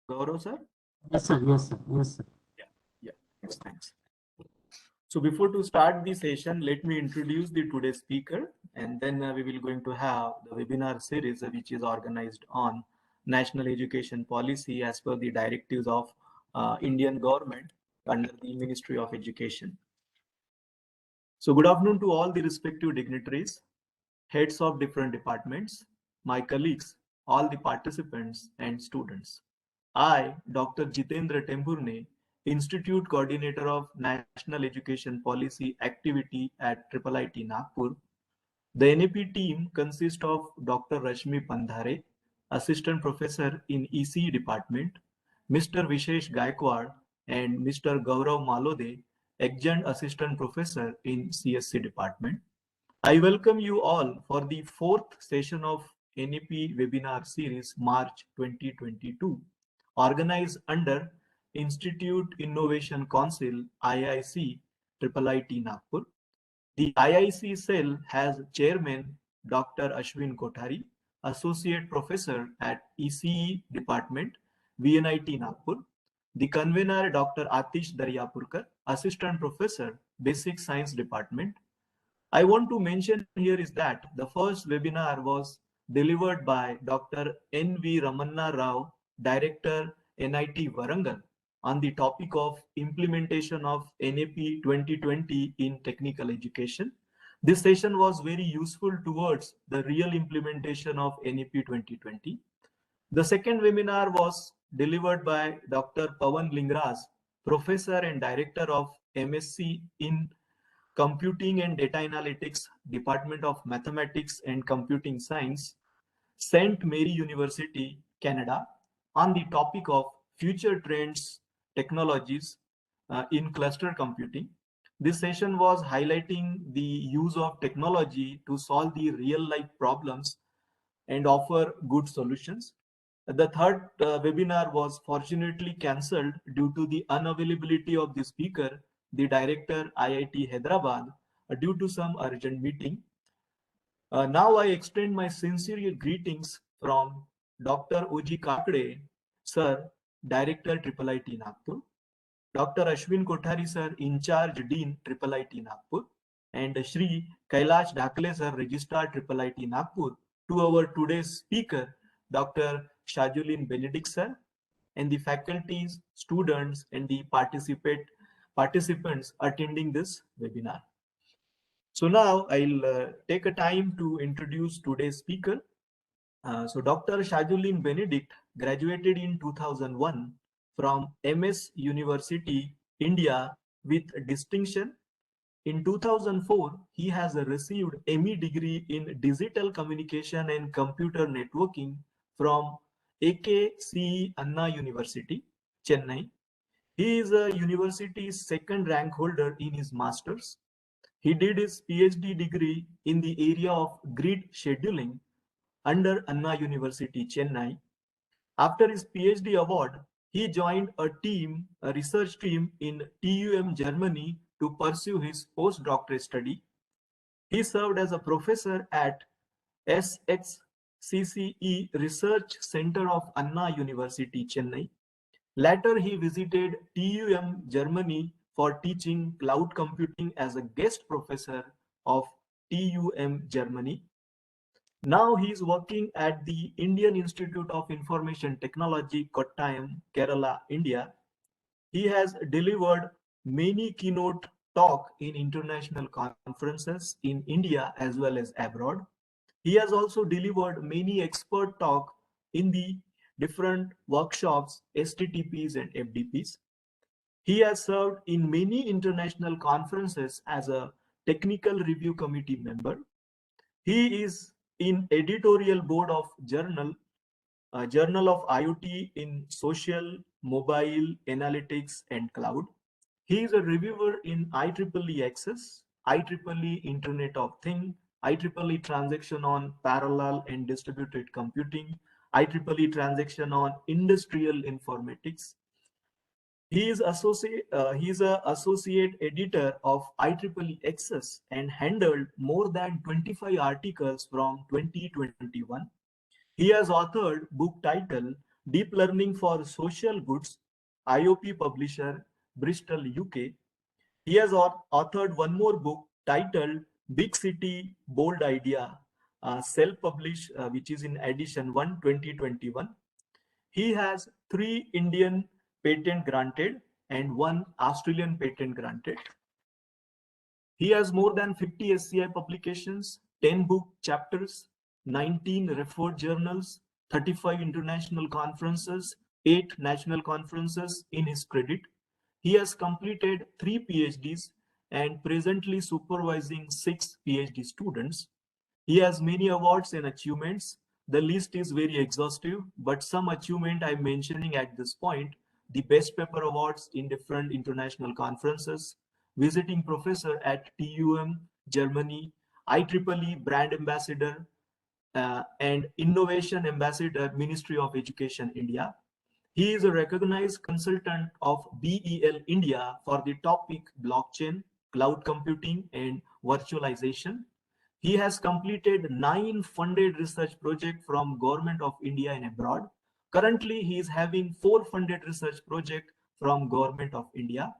Gaurav sir? Yes, sir. Yes, sir. Yes, sir. Yeah, yeah. Yes, thanks. So before to start the session, let me introduce the today's speaker, and then we will going to have the webinar series which is organized on national education policy as per the directives of Indian government under the Ministry of Education. So good afternoon to all the respective dignitaries, heads of different departments, my colleagues, all the participants and students. I, Dr. Jitendra Tempurne, Institute Coordinator of National Education Policy Activity at IIIT Nagpur. The NAP team consists of Dr. Rashmi Pandhare, Assistant Professor in ECE Department, Mr. Vishesh Gaikwad, and Mr. Gaurav Malode, Adjunct Assistant Professor in CSC Department. I welcome you all for the fourth session of NEP webinar series March 2022, organized under Institute Innovation Council IIC IIIT Nagpur. The IIC cell has Chairman Dr. Ashwin Kothari, Associate Professor at ECE Department, VNIT Nagpur. The convener Dr. Atish Daryapurkar, Assistant Professor, Basic Science Department. I want to mention here is that the first webinar was delivered by Dr. N.V. Ramanna Rao, Director NIT Warangal, on the topic of implementation of NAP 2020 in technical education. This session was very useful towards the real implementation of NAP 2020. The second webinar was delivered by Dr. Pawan Lingraj, Professor and Director of MSc in Computing and Data Analytics, Department of Mathematics and Computing Science, St. Mary University, Canada, on the topic of future trends, technologies in cluster computing. This session was highlighting the use of technology to solve the real life problems and offer good solutions. The third webinar was fortunately cancelled due to the unavailability of the speaker, the director IIT Hyderabad, due to some urgent meeting. Now I extend my sincere greetings from Dr. O.G. Kakde, Sir, Director IIIT Nagpur, Dr. Ashwin Kothari Sir, In charge Dean IIIT Nagpur, and Shri Kailash Dhakle Sir, Registrar IIIT Nagpur, to our today's speaker, Dr. Shajulin Benedict Sir, and the faculties, students, and the participants attending this webinar. So now I'll take a time to introduce today's speaker. So Dr. Shajulin Benedict graduated in 2001 from MS University, India with distinction. In 2004, he has received ME degree in Digital Communication and Computer Networking from AKC Anna University, Chennai. He is a university's second rank holder in his master's. He did his PhD degree in the area of grid scheduling under Anna University, Chennai. After his PhD award, he joined a research team in TUM, Germany to pursue his postdoctoral study. He served as a professor at SXCCE Research Center of Anna University, Chennai. Later, he visited TUM, Germany for teaching cloud computing as a guest professor of TUM, Germany. Now he is working at the Indian Institute of Information Technology, Kottayam, Kerala, India. He has delivered many keynote talk in international conferences in India as well as abroad. He has also delivered many expert talk in the different workshops, STTPs and FDPs. He has served in many international conferences as a technical review committee member. He is in editorial board of Journal of IoT in Social, Mobile, Analytics and Cloud. He is a reviewer in IEEE Access, IEEE Internet of Things, IEEE Transaction on Parallel and Distributed Computing, IEEE Transaction on Industrial Informatics. He is an associate editor of IEEE Access and handled more than 25 articles from 2021. He has authored book titled Deep Learning for Social Goods, IOP publisher, Bristol, UK. He has authored one more book titled Big City, Bold Idea, self-published, which is in edition 1 2021. He has 3 Indian patent granted and 1 Australian patent granted. He has more than 50 SCI publications, 10 book chapters, 19 referred journals, 35 international conferences, 8 national conferences in his credit. He has completed 3 PhDs and presently supervising 6 PhD students. He has many awards and achievements. The list is very exhaustive, but some achievement I'm mentioning at this point: the best paper awards in different international conferences, visiting professor at TUM, Germany, IEEE brand ambassador, and innovation ambassador, Ministry of Education, India. He is a recognized consultant of BEL India for the topic blockchain, cloud computing, and virtualization. He has completed 9 funded research projects from Government of India and abroad. Currently, he is having 4 funded research projects from Government of India.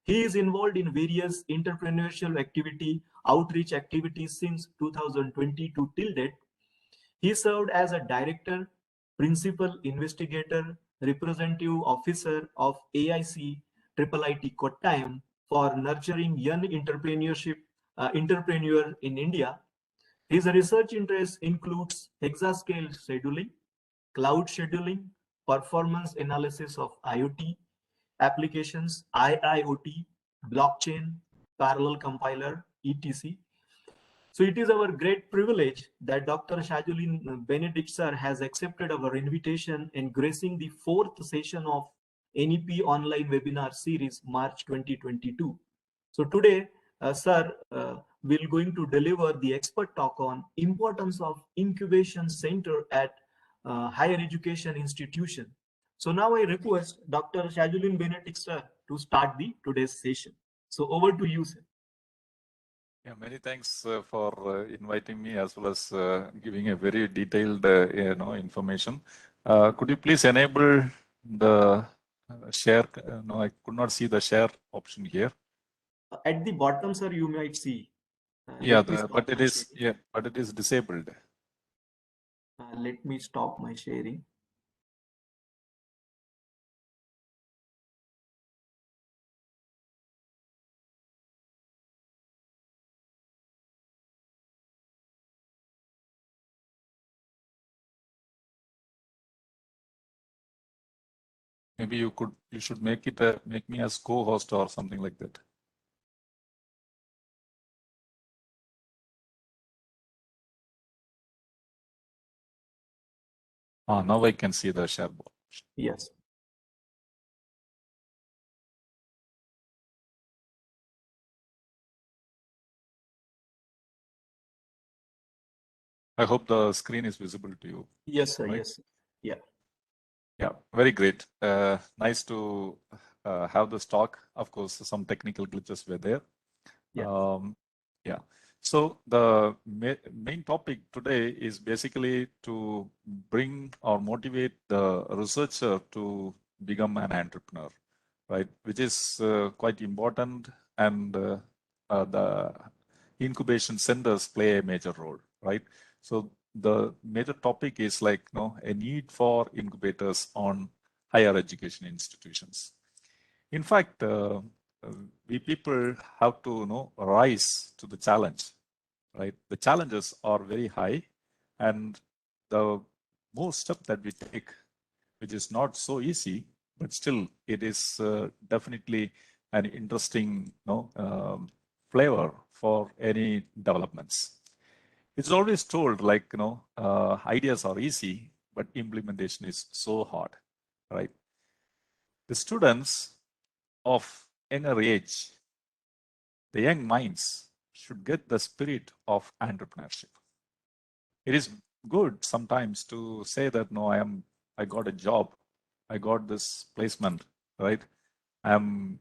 He is involved in various entrepreneurial activity, outreach activities since 2022 till date. He served as a director, principal investigator, representative officer of AIC IIIT Kottayam for nurturing young entrepreneur in India. His research interests includes hexascale scheduling, cloud scheduling, performance analysis of IoT applications, IIoT, blockchain, parallel compiler, etc. So it is our great privilege that Dr. Shajulin Benedict sir has accepted our invitation and gracing the 4th session of NEP online webinar series March 2022. So today, sir will going to deliver the expert talk on importance of incubation center at higher education institution. So now I request Dr. Shajulin Benedict sir to start the today's session. So over to you, sir. Yeah, many thanks for inviting me as well as giving a very detailed information. Could you please enable the share? No, I could not see the share option here. At the bottom, sir, you might see. Yeah, but it is disabled. Let me stop my sharing. Maybe you should make me as co-host or something like that. Now I can see the share board. Yes. I hope the screen is visible to you. Yes, sir. Right? Yes. Yeah. Yeah, very great. Nice to have this talk. Of course, some technical glitches were there. Yeah. Yeah. So the main topic today is basically to bring or motivate the researcher to become an entrepreneur, right? Which is quite important, and the incubation centers play a major role, right? So the major topic is like a need for incubators on higher education institutions. In fact, we people have to rise to the challenge, right? The challenges are very high, and the more step that we take, which is not so easy, but still it is definitely an interesting flavor for any developments. It's always told like ideas are easy, but implementation is so hard, right? The students of younger age, the young minds should get the spirit of entrepreneurship. It is good sometimes to say that no, I got a job, I got this placement, right? I'm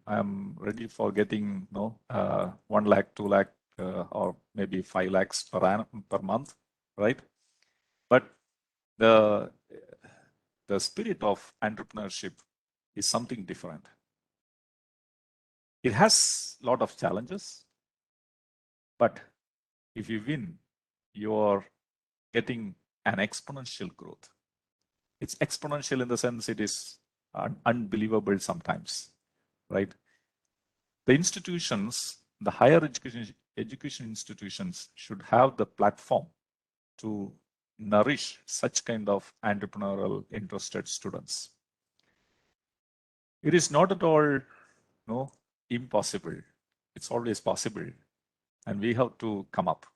ready for getting 1 lakh, 2 lakh, or maybe 5 lakhs per month, right? But the the spirit of entrepreneurship is something different. It has a lot of challenges, but if you win, you are getting an exponential growth. It's exponential in the sense it is unbelievable sometimes, right? The institutions, the higher education institutions should have the platform to nourish such kind of entrepreneurial interested students. It is not at all impossible. It's always possible. And we have to come up.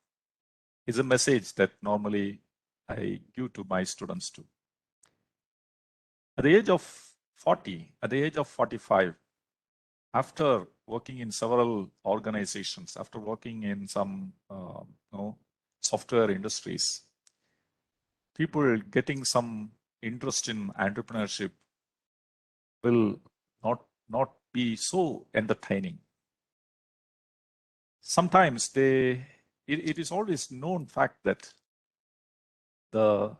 It's a message that normally I give to my students too. At the age of 40, at the age of 45, after working in several organizations, after working in some software industries, people getting some interest in entrepreneurship will not be so entertaining. Sometimes it is always known fact that the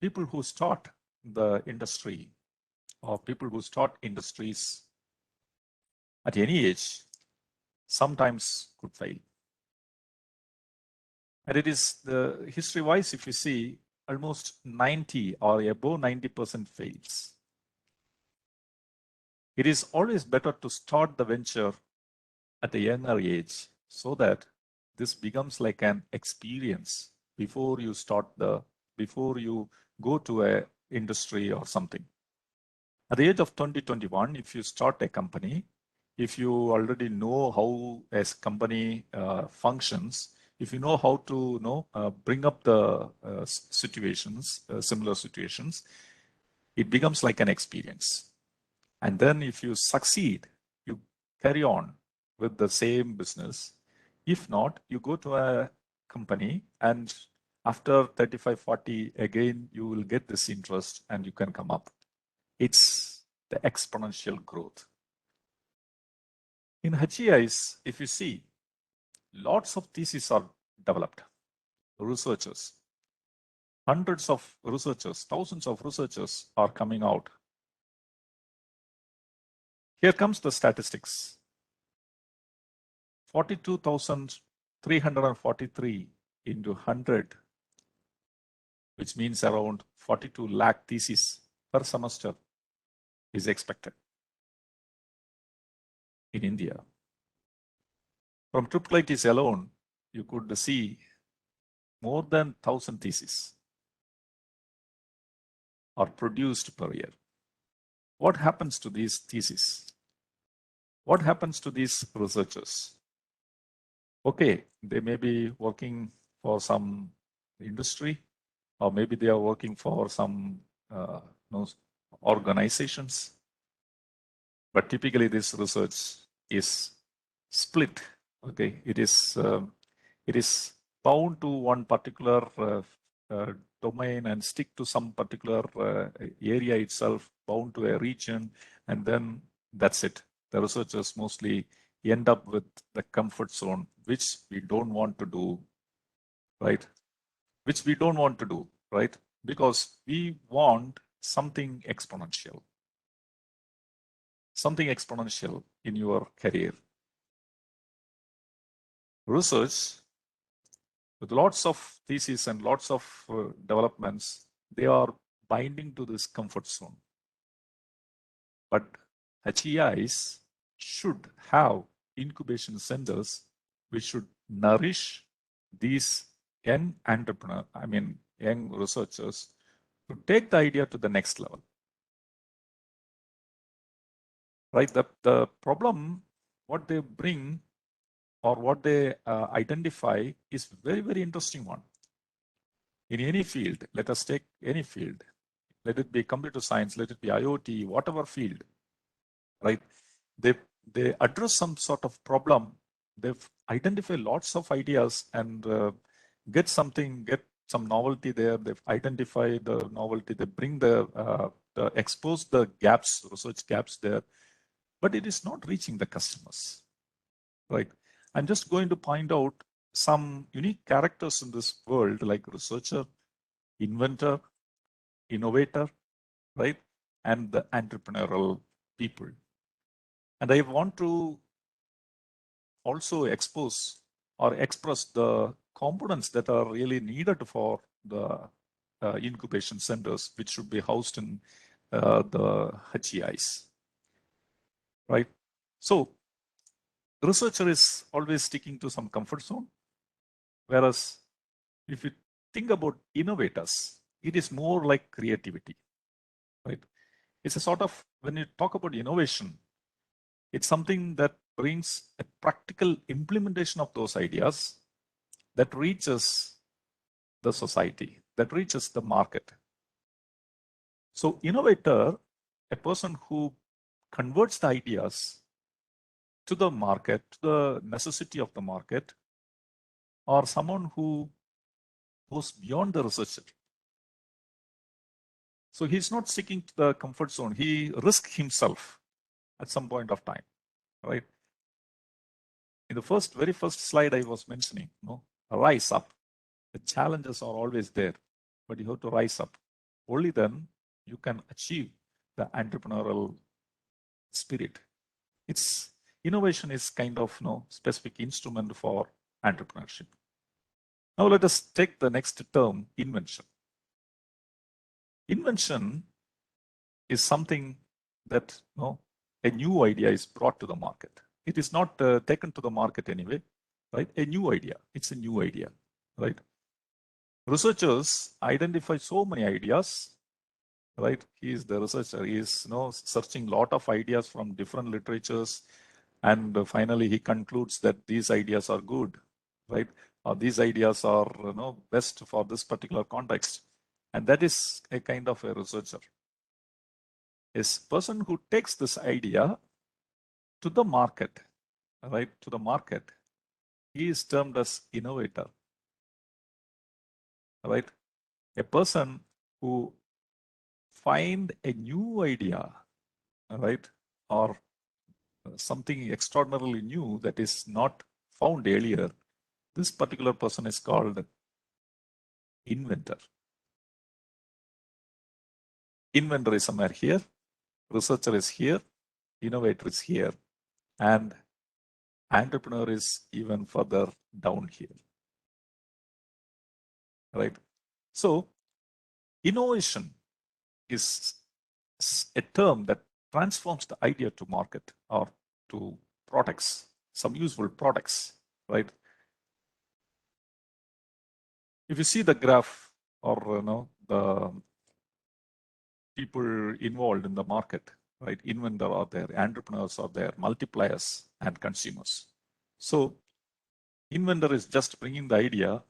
people who start the industry or people who start industries at any age sometimes could fail. And it is the history wise, if you see, almost 90 or above 90% fails. It is always better to start the venture at a younger age so that this becomes like an experience before you go to a industry or something. At the age of 2021, if you start a company, if you already know how a company functions, if you know how to bring up the similar situations, it becomes like an experience. And then if you succeed, you carry on with the same business. If not, you go to a company and after 35, 40, again, you will get this interest and you can come up. It's the exponential growth. In HEIs, if you see, lots of theses are developed. Researchers, hundreds of researchers, thousands of researchers are coming out. Here comes the statistics. 42,343 into 100, which means around 42 lakh theses per semester is expected in India. From IIIT alone, you could see more than 1,000 theses are produced per year. What happens to these theses? What happens to these researchers? Okay, they may be working for some industry, or maybe they are working for some organizations. But typically this research is split. Okay, it is bound to one particular domain and stick to some particular area itself, bound to a region, and then that's it. The researchers mostly end up with the comfort zone, which we don't want to do, right? Which we don't want to do, right? Because we want something exponential. Something exponential in your career. Research, with lots of theses and lots of developments, they are binding to this comfort zone. But HEIs should have incubation centers which should nourish these young researchers to take the idea to the next level. Right? The problem, what they bring or what they identify is very, very interesting one. In any field, let us take any field, let it be computer science, let it be IoT, whatever field, right? They address some sort of problem. They've identified lots of ideas and get some novelty there. They've identified the novelty. They bring expose the gaps, research gaps there, but it is not reaching the customers, right? I'm just going to point out some unique characters in this world, like researcher, inventor, innovator, right? And the entrepreneurial people. And I want to also expose or express the components that are really needed for the incubation centers, which should be housed in the HEIs, right? So researcher is always sticking to some comfort zone, whereas if you think about innovators, it is more like creativity, right? It's a sort of, when you talk about innovation, it's something that brings a practical implementation of those ideas that reaches the society, that reaches the market. So innovator, a person who converts the ideas to the market, to the necessity of the market, or someone who goes beyond the researcher. So he's not sticking to the comfort zone. He risks himself at some point of time, right? In the very first slide I was mentioning, rise up. The challenges are always there, but you have to rise up. Only then you can achieve the entrepreneurial spirit. Innovation is kind of specific instrument for entrepreneurship. Now let us take the next term, invention. Invention is something that a new idea is brought to the market. It is not taken to the market anyway, right? A new idea. It's a new idea, right? Researchers identify so many ideas, right? He is the researcher. He is searching a lot of ideas from different literatures, and finally he concludes that these ideas are good, right? Or these ideas are best for this particular context, and that is a kind of a researcher. A person who takes this idea to the market, right? To the market, he is termed as innovator, right? A person who find a new idea, right? Or something extraordinarily new that is not found earlier. This particular person is called inventor. Inventor is somewhere here, researcher is here, innovator is here, and entrepreneur is even further down here, right? So innovation is a term that transforms the idea to market or to products, some useful products, right? If you see the graph or the people involved in the market, right? Inventor are there, entrepreneurs are there, multipliers and consumers. So inventor is just bringing the idea.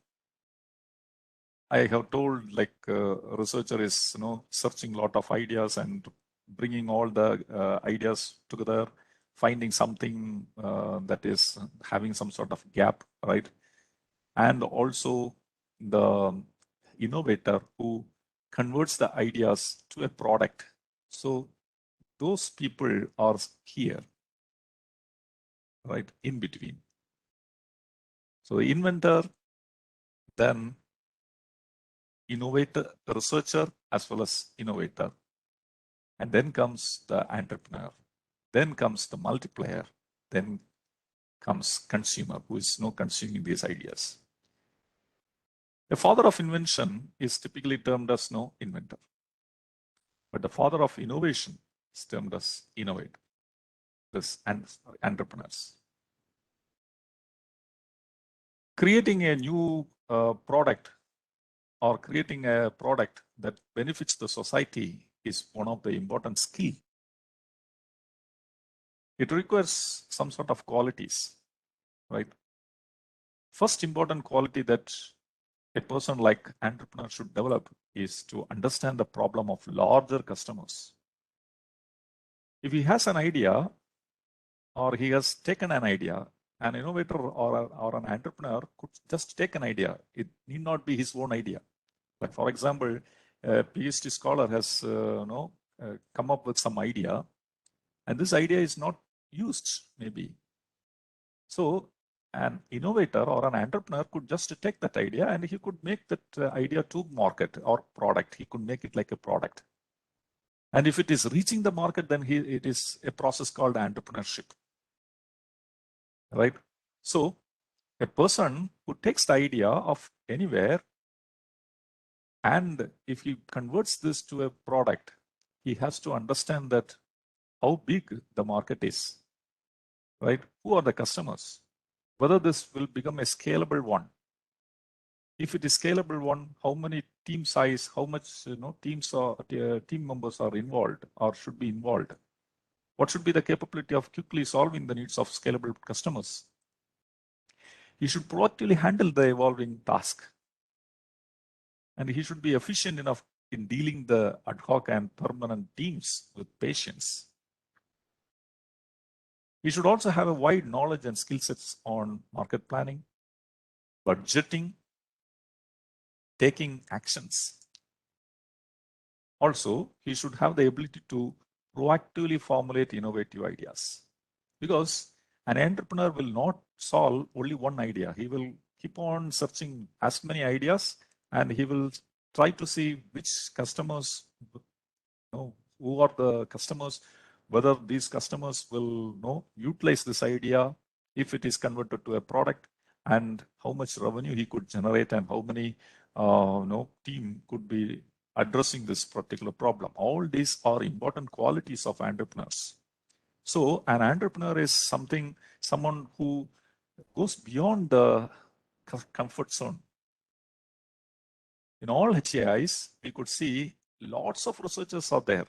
I have told like researcher is searching a lot of ideas and bringing all the ideas together, finding something that is having some sort of gap, right? And also the innovator who converts the ideas to a product. So those people are here, right, in between. So the inventor, then innovator, researcher, as well as innovator. And then comes the entrepreneur. Then comes the multiplier. Then comes consumer, who is consuming these ideas. The father of invention is typically termed as inventor. But the father of innovation is termed as innovator, this entrepreneurs. Creating a new product or creating a product that benefits the society is one of the important skills. It requires some sort of qualities, right? First important quality that a person like entrepreneur should develop is to understand the problem of larger customers. If he has an idea or he has taken an idea, an innovator or an entrepreneur could just take an idea. It need not be his own idea. Like for example, a PhD scholar has come up with some idea, and this idea is not used maybe. So an innovator or an entrepreneur could just take that idea and he could make that idea to market or product. He could make it like a product. And if it is reaching the market, then it is a process called entrepreneurship, right? So a person who takes the idea of anywhere, and if he converts this to a product, he has to understand that how big the market is, right? Who are the customers? Whether this will become a scalable one. If it is scalable one, how many team size, how much team members are involved or should be involved? What should be the capability of quickly solving the needs of scalable customers? He should proactively handle the evolving task, and he should be efficient enough in dealing the ad hoc and permanent teams with patience. He should also have a wide knowledge and skill sets on market planning, budgeting, taking actions. Also, he should have the ability to proactively formulate innovative ideas, because an entrepreneur will not solve only one idea. He will keep on searching as many ideas, and he will try to see which customers, who are the customers, whether these customers will utilize this idea if it is converted to a product, and how much revenue he could generate, and how many team could be addressing this particular problem. All these are important qualities of entrepreneurs. So an entrepreneur is someone who goes beyond the comfort zone. In all HAIs, we could see lots of researchers are there.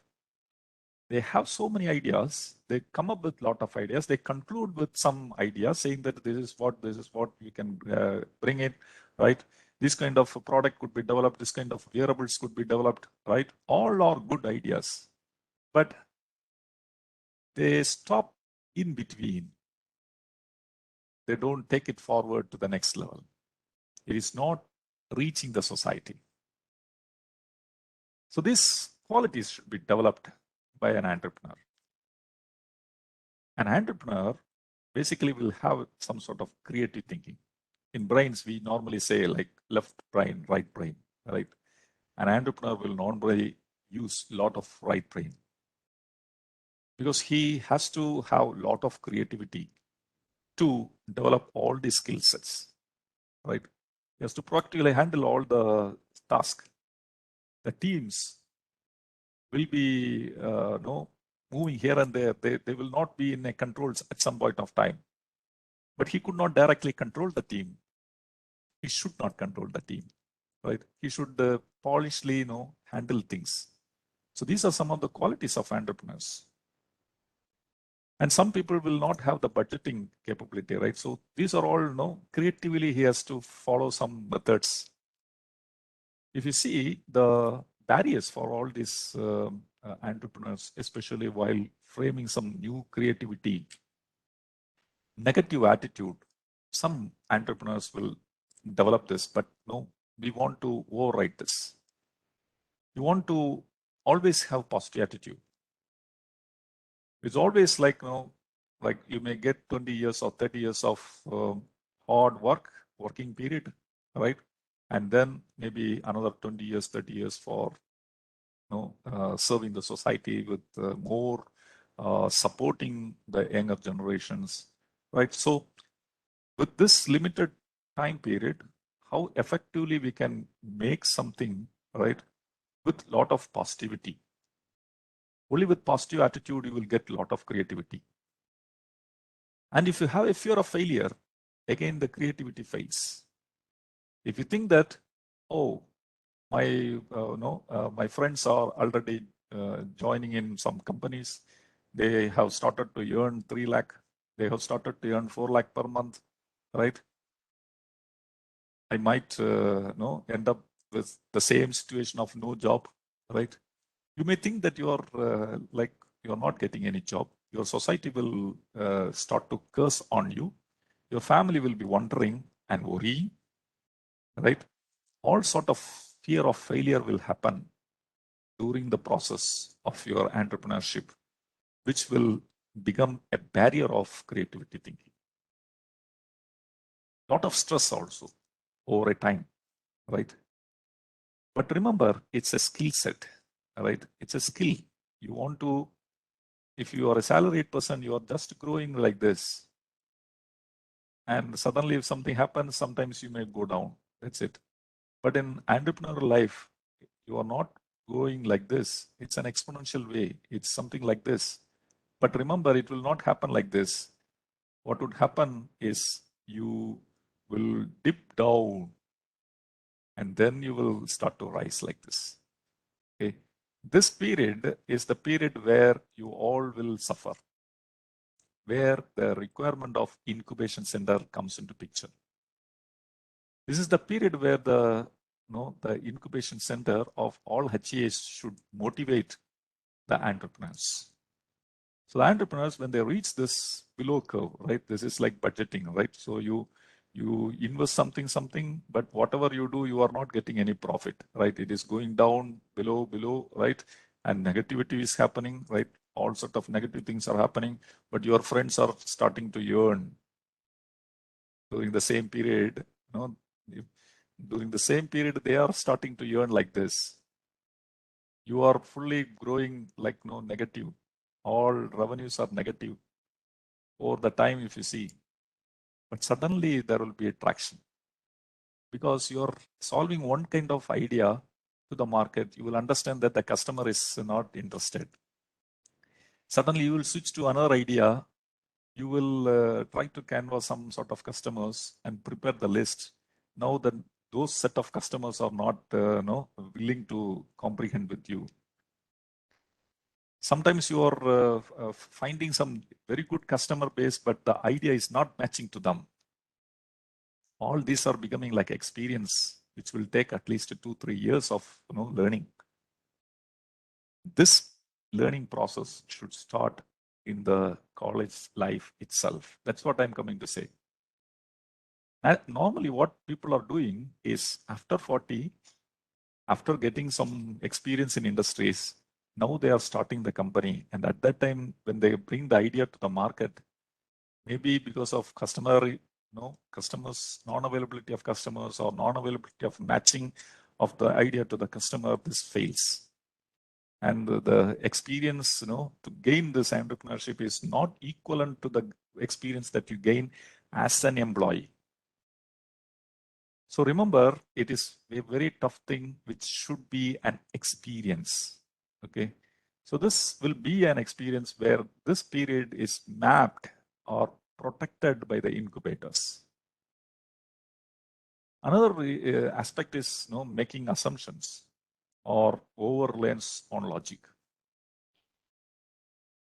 They have so many ideas. They come up with a lot of ideas. They conclude with some ideas saying that this is what we can bring in, right? This kind of a product could be developed. This kind of wearables could be developed, right? All are good ideas, but they stop in between. They don't take it forward to the next level. It is not reaching the society. So these qualities should be developed by an entrepreneur. An entrepreneur basically will have some sort of creative thinking. In brains, we normally say like left brain, right brain, right? An entrepreneur will normally use a lot of right brain, because he has to have a lot of creativity to develop all these skill sets, right? He has to proactively handle all the tasks. The teams will be moving here and there. They will not be in a control at some point of time. But he could not directly control the team. He should not control the team, right? He should polishly, handle things. So these are some of the qualities of entrepreneurs. And some people will not have the budgeting capability, right? So these are all, creatively he has to follow some methods. If you see the barriers for all these entrepreneurs, especially while framing some new creativity, negative attitude, some entrepreneurs will develop this, but no, we want to override this. We want to always have positive attitude. It's always like, like you may get 20 years or 30 years of hard working period, right? And then maybe another 20 years, 30 years for serving the society with more supporting the younger generations, right? So with this limited time period, how effectively we can make something, right, with a lot of positivity. Only with positive attitude, you will get a lot of creativity. And if you have a fear of failure, again, the creativity fails. If you think that, oh, my friends are already joining in some companies, they have started to earn 3 lakh, they have started to earn 4 lakh per month, right? I might end up with the same situation of no job, right? You may think that you are you're not getting any job. Your society will start to curse on you. Your family will be wondering and worrying, right? All sort of fear of failure will happen during the process of your entrepreneurship, which will become a barrier of creativity thinking. Lot of stress also over a time, right? But remember, it's a skill set, right? It's a skill. You want to, if you are a salaried person, you are just growing like this. And suddenly if something happens, sometimes you may go down. That's it. But in entrepreneurial life, you are not going like this. It's an exponential way. It's something like this. But remember, it will not happen like this. What would happen is you will dip down and then you will start to rise like this. Okay. This period is the period where you all will suffer, where the requirement of incubation center comes into picture. This is the period where the incubation center of all HEAs should motivate the entrepreneurs. So the entrepreneurs, when they reach this below curve, right? This is like budgeting, right? So you invest something, but whatever you do, you are not getting any profit, right? It is going down below, right? And negativity is happening, right? All sort of negative things are happening, but your friends are starting to earn during the same period. During the same period, they are starting to earn like this. You are fully growing like negative. All revenues are negative over the time if you see. But suddenly there will be a traction because you're solving one kind of idea to the market. You will understand that the customer is not interested. Suddenly you will switch to another idea. You will try to canvas some sort of customers and prepare the list. Now that those set of customers are not willing to comprehend with you. Sometimes you are finding some very good customer base, but the idea is not matching to them. All these are becoming like experience, which will take at least 2-3 years of learning. This learning process should start in the college life itself. That's what I'm coming to say. And normally what people are doing is after 40, after getting some experience in industries, now they are starting the company. And at that time, when they bring the idea to the market, maybe because of customers, non-availability of customers or non-availability of matching of the idea to the customer, this fails. And the experience, to gain this entrepreneurship is not equivalent to the experience that you gain as an employee. So remember, it is a very tough thing, which should be an experience. Okay. So this will be an experience where this period is mapped or protected by the incubators. Another aspect is making assumptions or over-reliance on logic.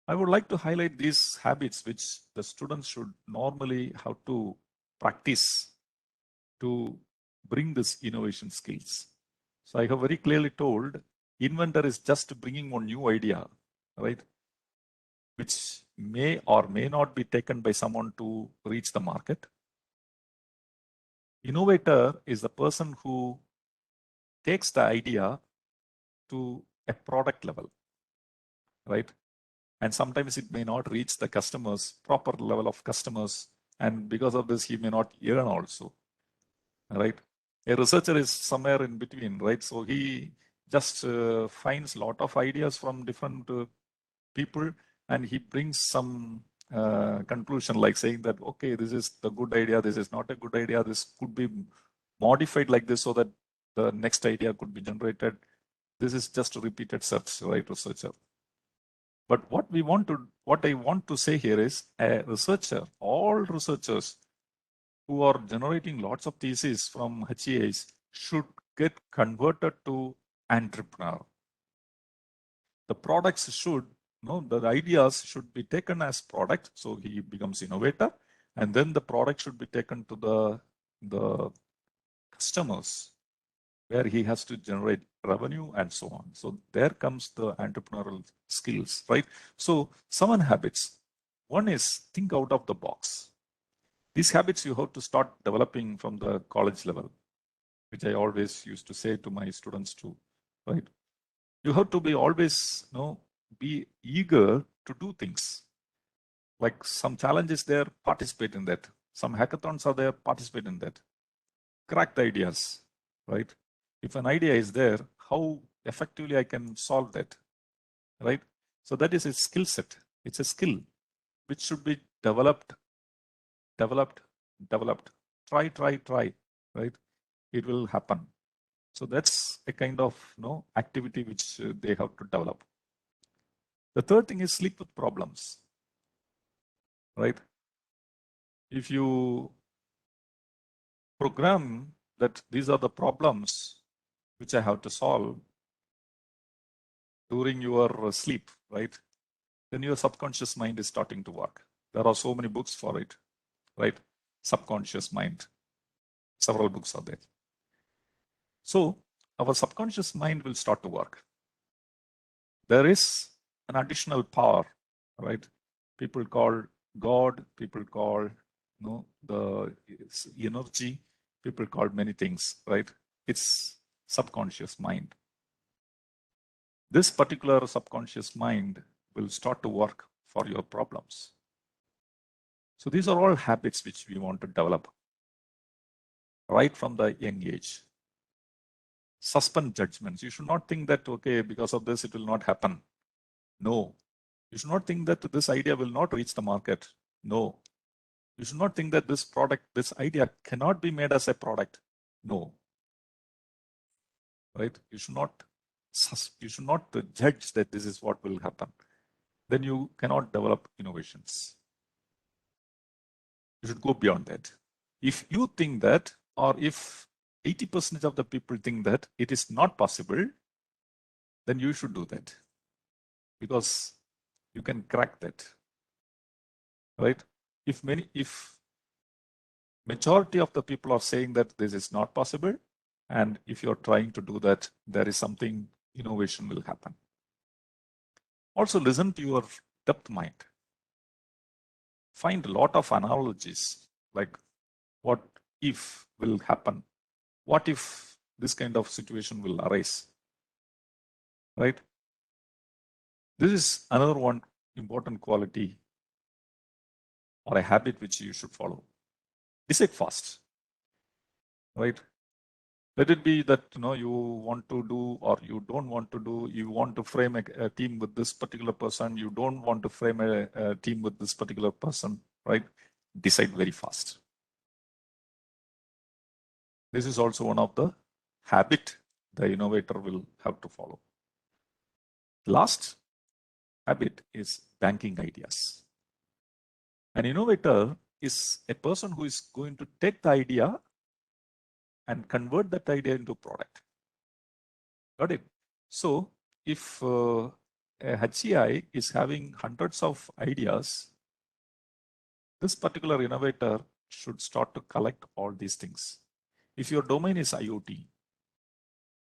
I would like to highlight these habits which the students should normally have to practice to bring this innovation skills. So I have very clearly told, inventor is just bringing one new idea, right? Which may or may not be taken by someone to reach the market. Innovator is the person who takes the idea to a product level, right? And sometimes it may not reach the customers, proper level of customers. And because of this, he may not earn also, right? A researcher is somewhere in between, right? So he just finds a lot of ideas from different people, and he brings some conclusion like saying that, okay, this is the good idea, this is not a good idea, this could be modified like this so that the next idea could be generated. This is just a repeated search, right, researcher. But what I want to say here is a researcher, all researchers who are generating lots of theses from HEAs should get converted to entrepreneur. The products should, the ideas should be taken as product. So he becomes innovator, and then the product should be taken to the customers where he has to generate revenue and so on. So there comes the entrepreneurial skills, right? So 7 habits. One is think out of the box. These habits you have to start developing from the college level, which I always used to say to my students too, right? You have to be always, be eager to do things. Like some challenges there, participate in that. Some hackathons are there, participate in that. Crack the ideas, right? If an idea is there, how effectively I can solve that, right? So that is a skill set. It's a skill which should be developed. Try, right? It will happen. So that's a kind of activity which they have to develop. The third thing is sleep with problems, right? If you program that these are the problems which I have to solve during your sleep, right? Then your subconscious mind is starting to work. There are so many books for it, right? Subconscious mind. Several books are there. So our subconscious mind will start to work. There is an additional power, right? People call God, people call the energy, people call many things, right? It's subconscious mind. This particular subconscious mind will start to work for your problems. So these are all habits which we want to develop right from the young age. Suspend judgments. You should not think that, okay, because of this, it will not happen. No. You should not think that this idea will not reach the market. No. You should not think that this product, this idea cannot be made as a product. No. Right? You should not judge that this is what will happen. Then you cannot develop innovations. You should go beyond that. If you think that, or if 80% of the people think that it is not possible, then you should do that, because you can crack that, right? If majority of the people are saying that this is not possible, and if you're trying to do that, there is something, innovation will happen. Also listen to your depth mind. Find a lot of analogies, like what if will happen? What if this kind of situation will arise, right? This is another one important quality or a habit which you should follow. Decide fast, right? Let it be that you want to do or you don't want to do. You want to frame a team with this particular person. You don't want to frame a team with this particular person, right? Decide very fast. This is also one of the habit the innovator will have to follow. Last habit is banking ideas. An innovator is a person who is going to take the idea and convert that idea into product. Got it? So if a HCI is having hundreds of ideas, this particular innovator should start to collect all these things. If your domain is IoT,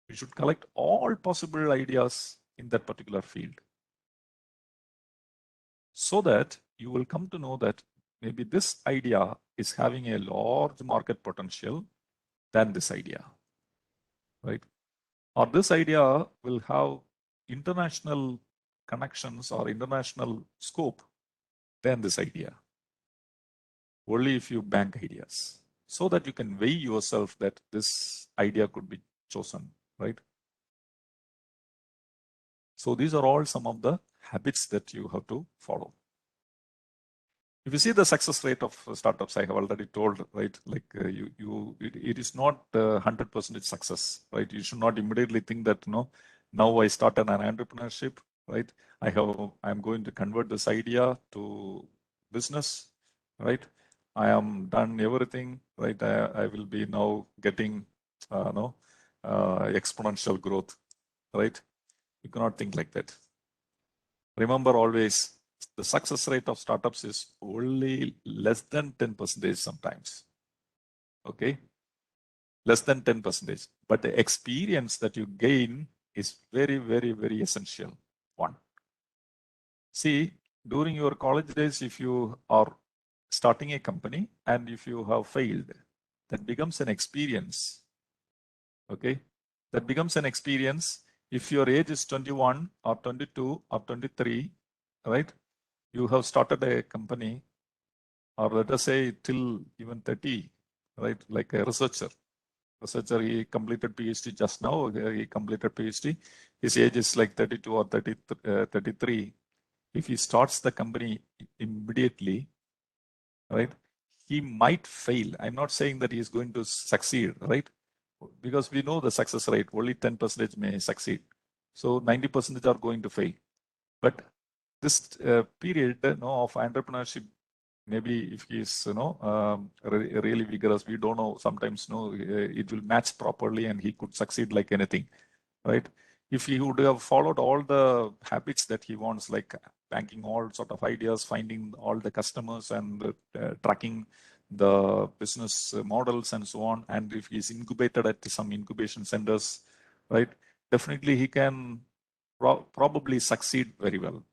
you should collect all possible ideas in that particular field, so that you will come to know that maybe this idea is having a large market potential than this idea, right? Or this idea will have international connections or international scope than this idea. Only if you bank ideas, so that you can weigh yourself that this idea could be chosen, right? So these are all some of the habits that you have to follow. If you see the success rate of startups, I have already told, right? Like it is not 100% success, right? You should not immediately think that now I started an entrepreneurship, right? I'm going to convert this idea to business, right? I am done everything, right? I will be now getting exponential growth, right? You cannot think like that. Remember always, the success rate of startups is only less than 10% sometimes. Okay, less than 10%. But the experience that you gain is very, very, very essential one. See, during your college days, if you are starting a company and if you have failed, that becomes an experience. Okay, that becomes an experience. If your age is 21 or 22 or 23, right? You have started a company, or let us say till even 30, right? Like a researcher. He completed PhD just now. He completed PhD. His age is like 32 or 33. if he starts the company immediately, right, he might fail. I'm not saying that he is going to succeed, right? Because we know the success rate, only 10% may succeed. So 90% are going to fail. But this period of entrepreneurship, maybe if he is really vigorous, we don't know. Sometimes it will match properly and he could succeed like anything, right? If he would have followed all the habits that he wants, like banking all sort of ideas, finding all the customers and tracking the business models and so on, and if he's incubated at some incubation centers, right, definitely he can probably succeed very well.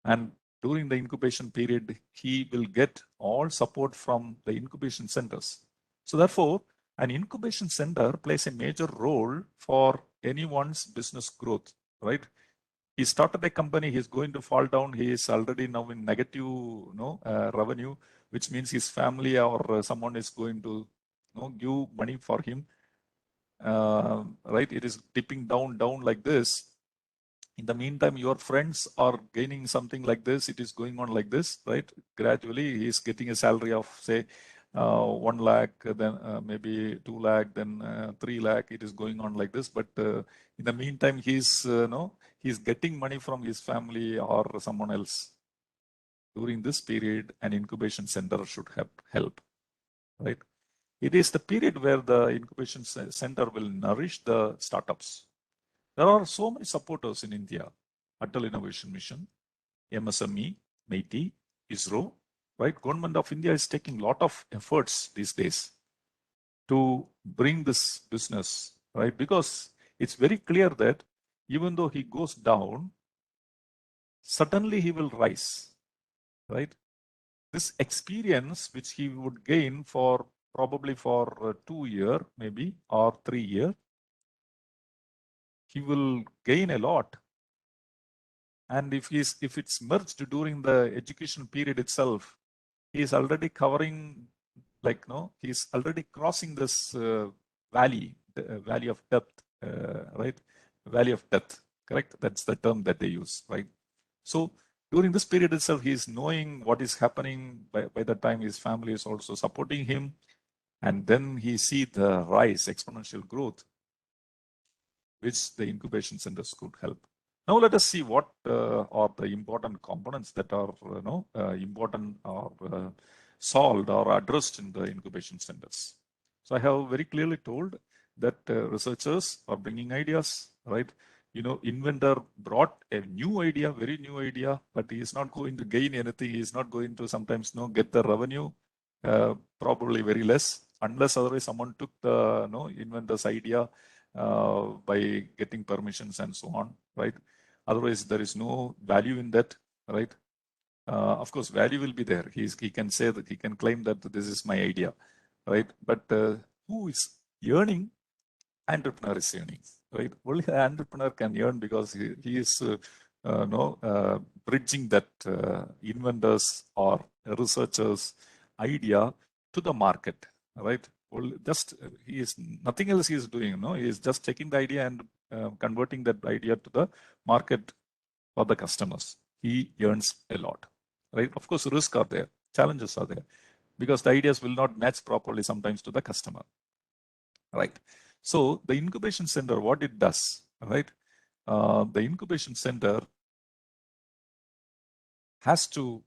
And during the incubation period, he will get all support from the incubation centers. So therefore, an incubation center plays a major role for anyone's business growth, right? He started a company, he's going to fall down, he is already now in negative revenue, which means his family or someone is going to give money for him, right? It is dipping down like this. In the meantime, your friends are gaining something like this. It is going on like this, right? Gradually, he is getting a salary of, say, 1 lakh, then maybe 2 lakh, then 3 lakh. It is going on like this. But in the meantime, he's getting money from his family or someone else. During this period, an incubation center should help, right? It is the period where the incubation center will nourish the startups. There are so many supporters in India. Untitled Innovation Mission, MSME, MIT, ISRO, right? Government of India is taking a lot of efforts these days to bring this business, right? Because it's very clear that even though he goes down, suddenly he will rise, right? This experience which he would gain for probably for 2 years, maybe, or 3 years, he will gain a lot. And if it's merged during the education period itself, he is already covering, like, he's already crossing this valley of depth, right? Valley of death, correct? That's the term that they use, right? So during this period itself, he is knowing what is happening. By the time his family is also supporting him, and then he see the rise, exponential growth, which the incubation centers could help. Now let us see what are the important components that are important or solved or addressed in the incubation centers. So I have very clearly told that researchers are bringing ideas, right? Inventor brought a new idea, very new idea, but he is not going to gain anything. He is not going to sometimes get the revenue, probably very less, unless otherwise someone took the inventor's idea by getting permissions and so on, right? Otherwise, there is no value in that, right? Of course, value will be there. He can say that, he can claim that this is my idea, right? But who is earning? Entrepreneur is earning, right? Only the entrepreneur can earn because he is bridging that inventors or researchers' idea to the market, right? Well, just he is nothing else he is doing. He is just taking the idea and converting that idea to the market for the customers. He earns a lot, right? Of course, risks are there, challenges are there, because the ideas will not match properly sometimes to the customer, right? So the incubation center, what it does, right? The incubation center has to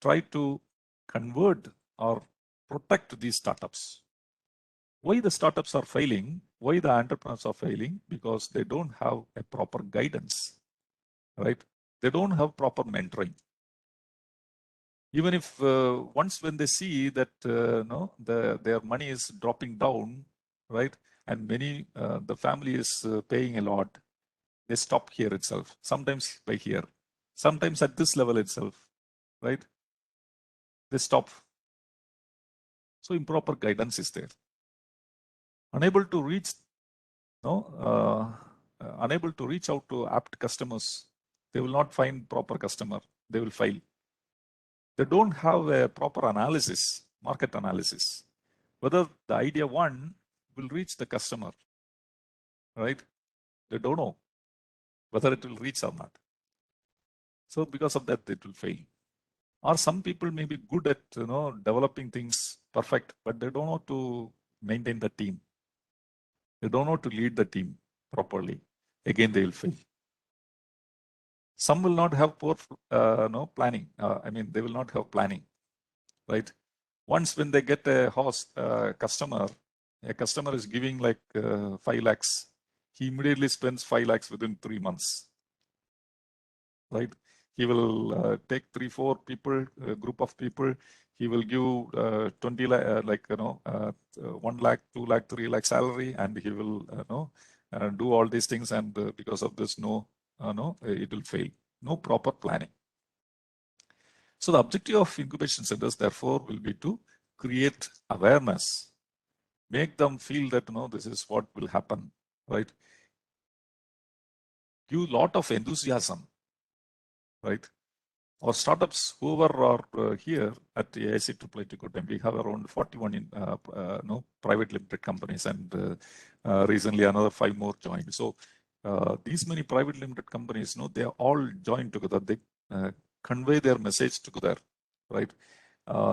try to convert or protect these startups. Why the startups are failing? Why the entrepreneurs are failing? Because they don't have a proper guidance, right? They don't have proper mentoring. Even if once when they see that their money is dropping down, right, and the family is paying a lot, they stop here itself. Sometimes by here, sometimes at this level itself, right? They stop. So improper guidance is there. Unable to reach out to apt customers, they will not find proper customer. They will fail. They don't have a proper analysis, market analysis, whether the idea one will reach the customer, right? They don't know whether it will reach or not. So because of that, it will fail. Or some people may be good at developing things perfect, but they don't know to maintain the team. They don't know to lead the team properly. Again, they will fail. Some will not have poor planning. They will not have planning, right? Once when they get a customer is giving like 5 lakhs, he immediately spends 5 lakhs within 3 months, right? He will take 3-4 people, a group of people. He will give 20 lakh, 1 lakh, 2 lakh, 3 lakh salary, and he will do all these things. And because of this, it will fail. No proper planning. So the objective of incubation centers, therefore, will be to create awareness, make them feel that this is what will happen, right? Give a lot of enthusiasm, right? Our startups, whoever are here at the IIIT-Nagpur, we have around 41 private limited companies, and recently another 5 more joined. So these many private limited companies, they are all joined together. They convey their message together, right?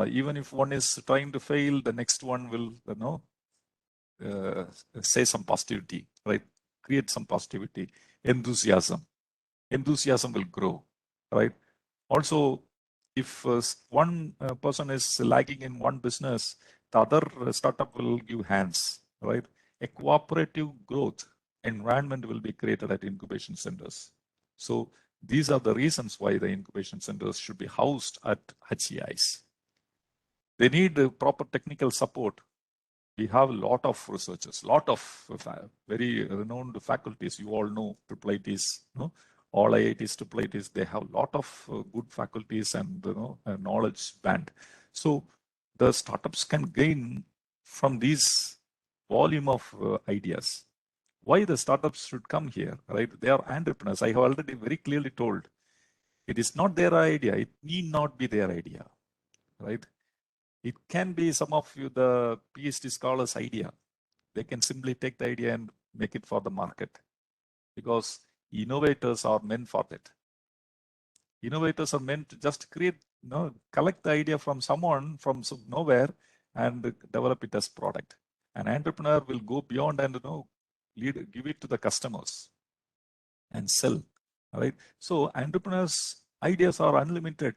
Even if one is trying to fail, the next one will, say some positivity, right? Create some positivity, enthusiasm. Enthusiasm will grow, right? Also, if one person is lagging in one business, the other startup will give hands, right? A cooperative growth environment will be created at incubation centers. So these are the reasons why the incubation centers should be housed at HCIs. They need proper technical support. We have a lot of researchers, lot of very renowned faculties. You all know IIITs, all IITs, IIITs, they have a lot of good faculties and knowledge band. So the startups can gain from these volume of ideas. Why the startups should come here, right? They are entrepreneurs. I have already very clearly told. It is not their idea. It need not be their idea, right? It can be some of you, the PhD scholars' idea. They can simply take the idea and make it for the market, because innovators are meant for that. Innovators are meant to just create, collect the idea from someone from nowhere and develop it as product. An entrepreneur will go beyond and give it to the customers and sell. Right? So entrepreneurs' ideas are unlimited.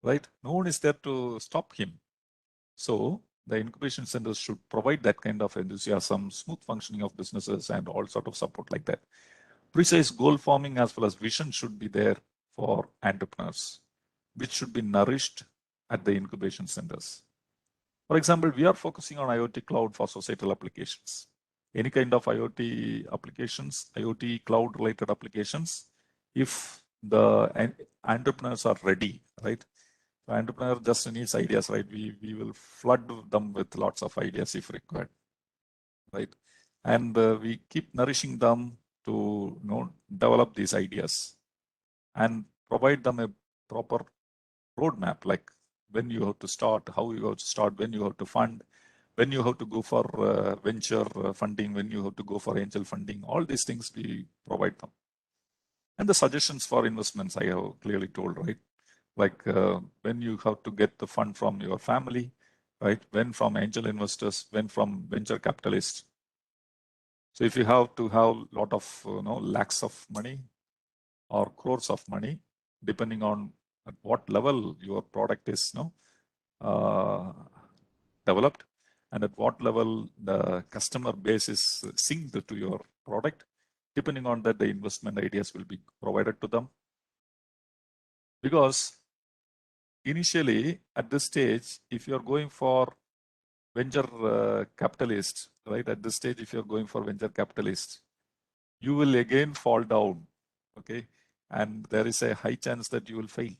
Right? No one is there to stop him. So the incubation centers should provide that kind of enthusiasm, smooth functioning of businesses, and all sort of support like that. Precise goal forming as well as vision should be there for entrepreneurs, which should be nourished at the incubation centers. For example, we are focusing on IoT cloud for societal applications. Any kind of IoT applications, IoT cloud related applications, if the entrepreneurs are ready, right? The entrepreneur just needs ideas, right? We will flood them with lots of ideas if required, right? And we keep nourishing them to develop these ideas and provide them a proper roadmap, like when you have to start, how you have to start, when you have to fund, when you have to go for venture funding, when you have to go for angel funding. All these things we provide them. And the suggestions for investments I have clearly told, right? Like when you have to get the fund from your family, right? When from angel investors, when from venture capitalists. So if you have to have a lot of lakhs of money or crores of money, depending on at what level your product is developed and at what level the customer base is synced to your product, depending on that, the investment ideas will be provided to them. Because initially at this stage, if you're going for venture capitalist, right? At this stage, if you're going for venture capitalist, you will again fall down, okay? And there is a high chance that you will fail.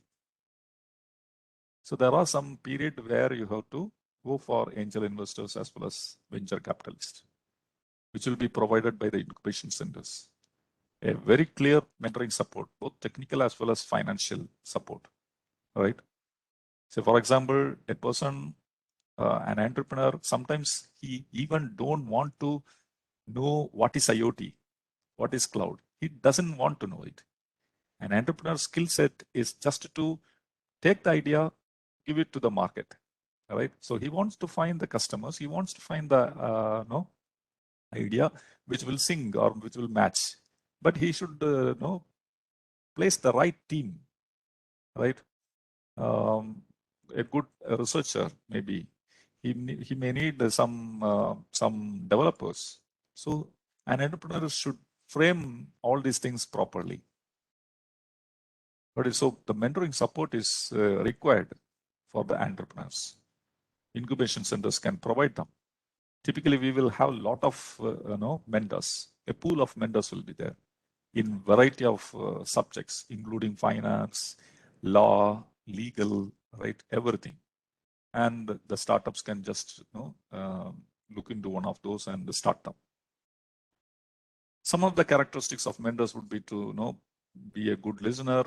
So there are some period where you have to go for angel investors as well as venture capitalists, which will be provided by the incubation centers. A very clear mentoring support, both technical as well as financial support, right? So for example, a person, an entrepreneur, sometimes he even don't want to know what is IoT, what is cloud. He doesn't want to know it. An entrepreneur's skill set is just to take the idea, give it to the market, right? So he wants to find the customers. He wants to find the idea which will sing or which will match. But he should place the right team, right? A good researcher maybe. He may need some developers. So an entrepreneur should frame all these things properly. But so the mentoring support is required for the entrepreneurs. Incubation centers can provide them. Typically, we will have a lot of mentors. A pool of mentors will be there in variety of subjects, including finance, law, legal, right, everything. And the startups can just look into one of those and start them. Some of the characteristics of mentors would be to be a good listener,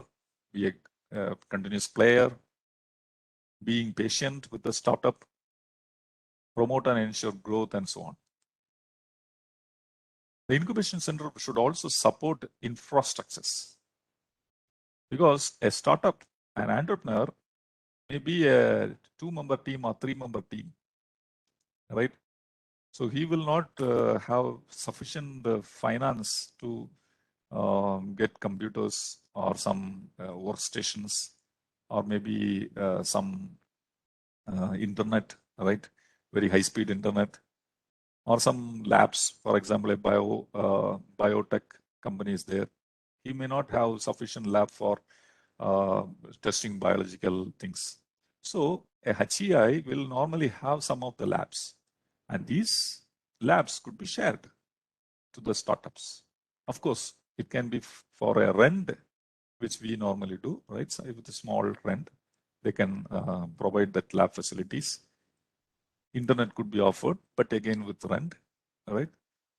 be a continuous player, being patient with the startup, promote and ensure growth, and so on. The incubation center should also support infrastructures, because a startup, an entrepreneur, may be a 2-member team or 3-member team, right? So he will not have sufficient finance to get computers or some workstations or maybe some internet, right? Very high-speed internet, or some labs, for example, a biotech company is there. He may not have sufficient lab for testing biological things. So a HEI will normally have some of the labs, and these labs could be shared to the startups. Of course, it can be for a rent, which we normally do, right? So with a small rent, they can provide that lab facilities. Internet could be offered, but again with rent, right?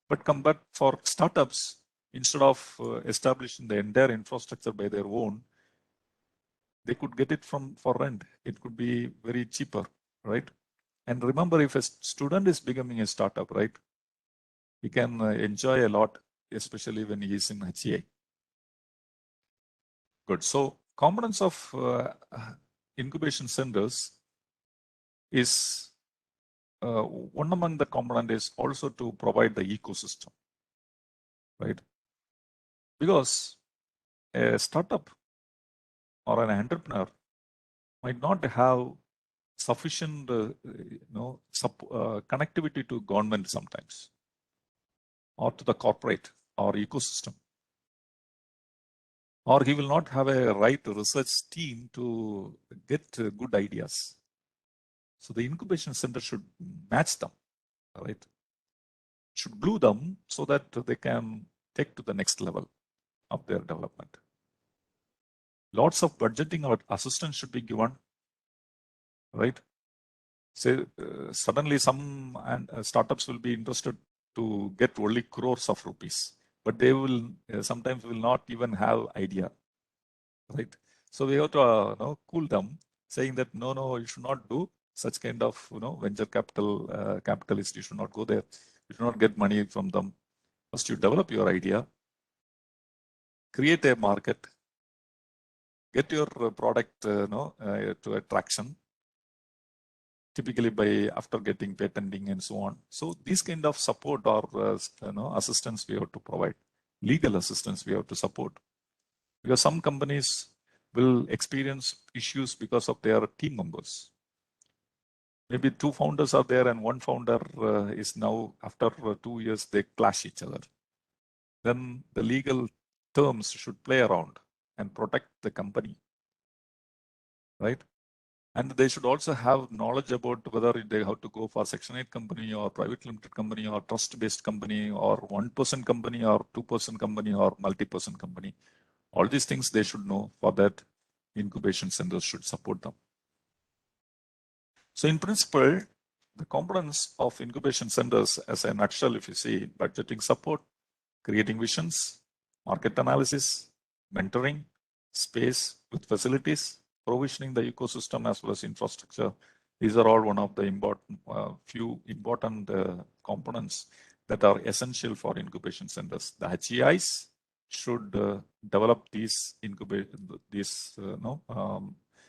But compared for startups, instead of establishing the entire infrastructure by their own, they could get it for rent. It could be very cheaper, right? And remember, if a student is becoming a startup, right, he can enjoy a lot, especially when he is in HEI. Good. So components of incubation centers is one among the component is also to provide the ecosystem, right? Because a startup or an entrepreneur might not have sufficient connectivity to government sometimes, or to the corporate or ecosystem, or he will not have a right research team to get good ideas. So the incubation center should match them, right? Should glue them so that they can take to the next level of their development. Lots of budgeting or assistance should be given, right? Say suddenly some startups will be interested to get only crores of rupees, but they will sometimes will not even have idea, right? So we have to cool them, saying that no, you should not do such kind of venture capitalist. You should not go there. You should not get money from them. First, you develop your idea, create a market, get your product to attraction, typically by after getting patenting and so on. So these kind of support or assistance we have to provide, legal assistance we have to support, because some companies will experience issues because of their team members. Maybe 2 founders are there and 1 founder is now, after 2 years, they clash each other. Then the legal terms should play around and protect the company, right? And they should also have knowledge about whether they have to go for Section 8 company or private limited company or trust-based company or 1-person company or 2-person company or multi-person company. All these things they should know. For that, incubation centers should support them. So in principle, the components of incubation centers, as a nutshell, if you see, budgeting support, creating visions, market analysis, mentoring, space with facilities, provisioning the ecosystem as well as infrastructure. These are all one of the few important components that are essential for incubation centers. The HEIs should develop these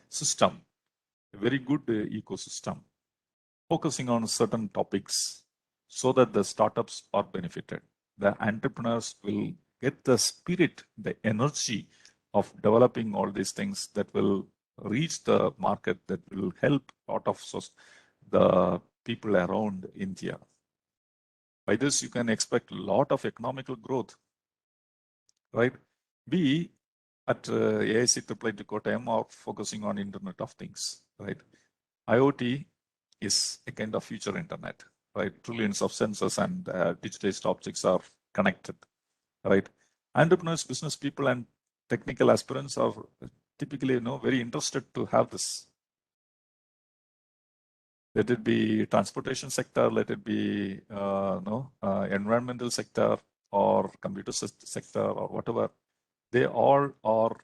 system, a very good ecosystem, focusing on certain topics so that the startups are benefited. The entrepreneurs will get the spirit, the energy of developing all these things that will reach the market, that will help a lot of the people around India. By this, you can expect a lot of economical growth, right? We at IIIT-Nagpur Kottayam are focusing on Internet of Things, right? IoT is a kind of future internet, right? Trillions of sensors and digitized objects are connected, right? Entrepreneurs, business people, and technical aspirants are typically, very interested to have this. Let it be transportation sector, let it be environmental sector or computer sector or whatever. They all are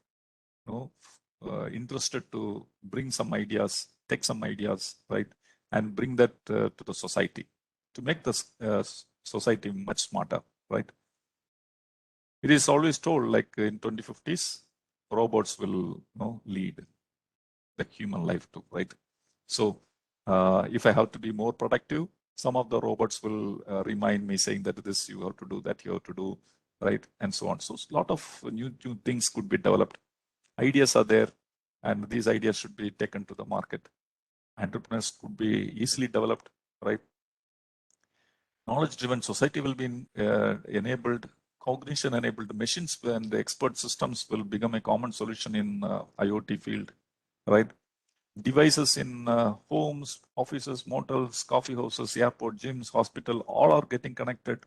interested to bring some ideas, take some ideas, right, and bring that to the society to make the society much smarter, right? It is always told, like in 2050s, robots will lead the human life too, right? So if I have to be more productive, some of the robots will remind me saying that this you have to do, that you have to do, right, and so on. So a lot of new things could be developed. Ideas are there, and these ideas should be taken to the market. Entrepreneurs could be easily developed, right? Knowledge-driven society will be enabled, cognition-enabled machines and the expert systems will become a common solution in IoT field, right? Devices in homes, offices, motels, coffee houses, airport, gyms, hospital, all are getting connected.